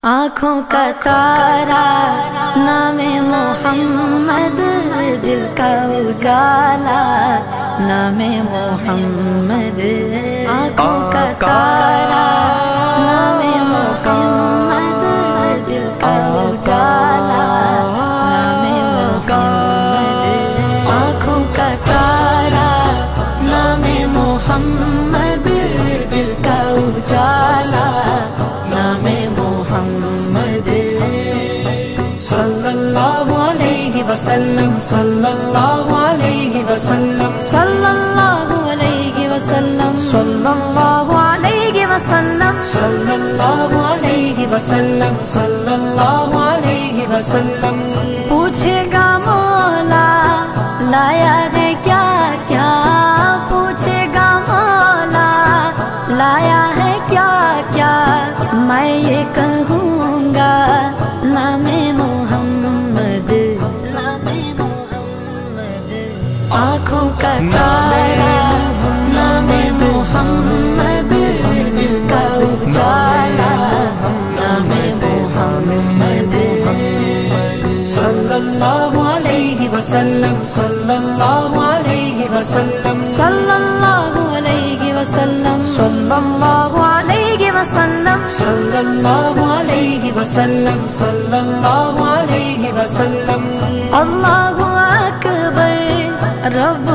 آنکھوں کا تارا نام محمد، دل کا اجالا نام محمد، آنکھوں کا تارا نام محمد، دل کا اجالا نام محمد، آنکھوں کا تارا نام محمد، دل کا اجالا نام محمد، صلی اللہ علیہ وسلم، صلی اللہ علیہ وسلم، صلی اللہ علیہ وسلم، صلی اللہ علیہ وسلم، صلی اللہ علیہ وسلم، صلی اللہ علیہ وسلم، پوچھے گا مولا لایا ہے کیا کیا، پوچھے گا مولا لایا ہے کیا کیا، میں یہ کہوں گا نام محمد، نام محمد، آنکھوں کا تارا نام محمد، دل کا اجالا نام محمد، صلی اللہ علیہ وسلم، صلی اللہ علیہ وسلم، صلی اللہ علیہ وسلم، صلی اللہ علیہ وسلم، صلی اللہ علیہ وسلم، صلی اللہ علیہ وسلم، اللہ اکبر رب